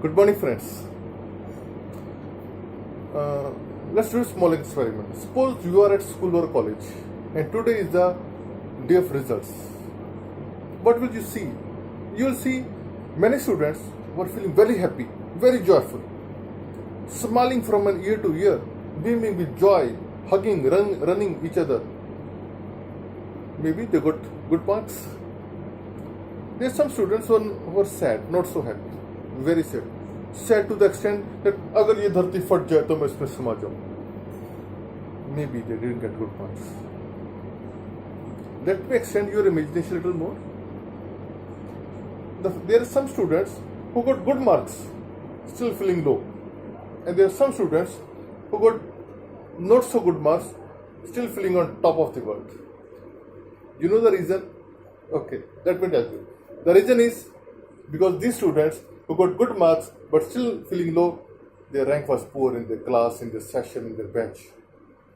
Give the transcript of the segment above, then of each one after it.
Good morning, friends. Uh, let's do a small experiment. Suppose you are at school or college, and today is the day of results. What will you see? You will see many students who are feeling very happy, very joyful, smiling from an ear to ear, beaming with joy, hugging, running each other. Maybe they got good marks. There are some students who are sad, not so happy, very sad. Sad to the extent that अगर ये धरती फट जाए तो मैं इसमें समा जाऊं. Maybe they didn't get good marks. Let me extend your imagination a little more. There are some students who got good marks, still feeling low, and there are some students who got not so good marks, still feeling on top of the world. You know the reason? Okay, let me tell you. The reason is because these students who got good marks but still feeling low, their rank was poor in their class, in their session, in their bench.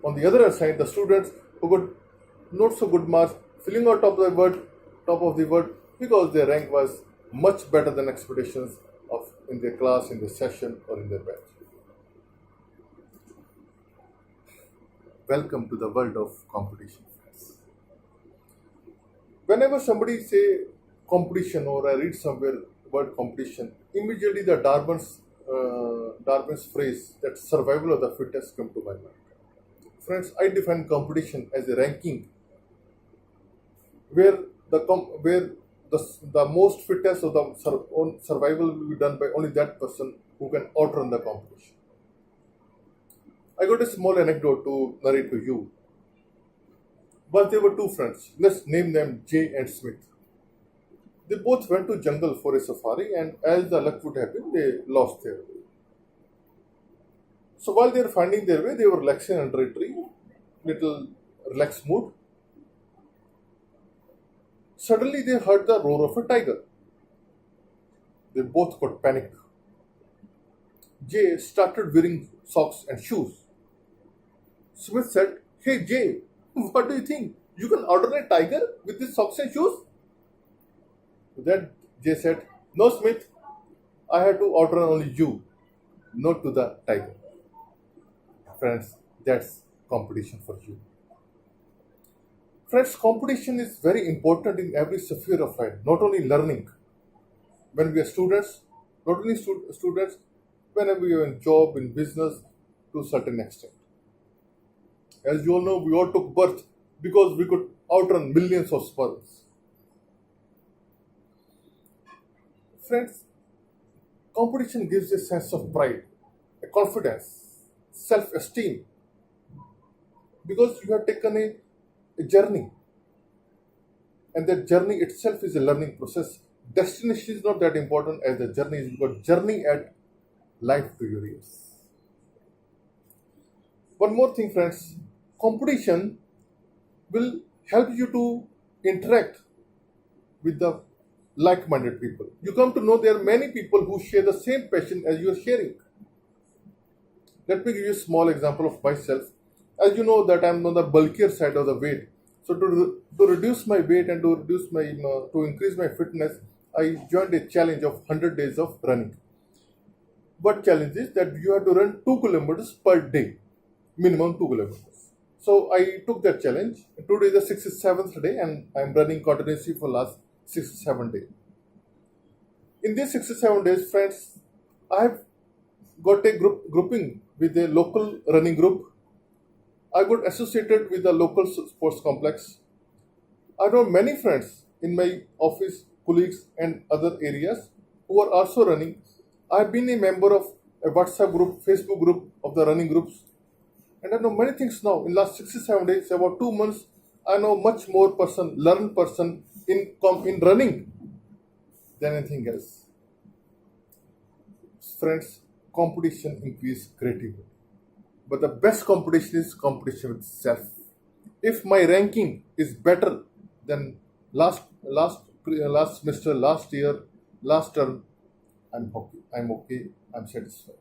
On the other side, the students who got not so good marks, feeling on top of the world, because their rank was much better than expectations of in their class, in their session, or in their bench. Welcome to the world of competition, friends. Whenever somebody say competition or I read somewhere word competition, immediately the Darwin's phrase that survival of the fittest come to my mind. Friends, I define competition as a ranking where the most fittest of the survival will be done by only that person who can outrun the competition. I got a small anecdote to narrate to you. Once there were two friends. Let's name them Jay and Smith. They both went to jungle for a safari, and as the luck would have been, they lost their way. So while they were finding their way, they were relaxing under a tree, little relaxed mood. Suddenly they heard the roar of a tiger. They both got panicked. Jay started wearing socks and shoes. Smith said, "Hey Jay, what do you think? You can outrun a tiger with these socks and shoes?" Then Jay said, "No, Smith, I had to outrun only you, not to the tiger." Friends, that's competition for you. Friends, competition is very important in every sphere of life, not only learning. When we are students, not only students, whenever we are in job, in business, to a certain extent. As you all know, we all took birth because we could outrun millions of sperms. Friends, competition gives a sense of pride, a confidence, self-esteem, because you have taken a journey, and that journey itself is a learning process. Destination is not that important as the journey is, because journey add life to your ears. One more thing, friends, competition will help you to interact with the like-minded people. You come to know there are many people who share the same passion as you are sharing. Let me give you a small example of myself. As you know that I am on the bulkier side of the weight. So to reduce my weight and to increase my fitness, I joined a challenge of 100 days of running. What challenge is that you have to run 2 kilometers per day, minimum 2 kilometers. So I took that challenge. Today is the 67th day, and I am running continuously for last 67 days. In these 67 days, friends, I have got a grouping with a local running group. I got associated with the local sports complex. I know many friends in my office, colleagues, and other areas who are also running. I have been a member of a WhatsApp group, Facebook group of the running groups, and I know many things now. In last 67 days, about 2 months, I know much more learned person in running than anything else. Friends, competition increases creativity. But the best competition is competition with self. If my ranking is better than last semester, last year, last term, I'm happy. I'm okay. I'm satisfied.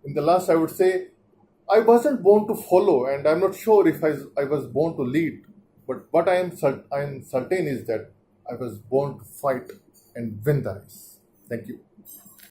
In the last, I would say, I wasn't born to follow, and I'm not sure if I was born to lead. But what I am certain is that I was born to fight and win the race. Thank you.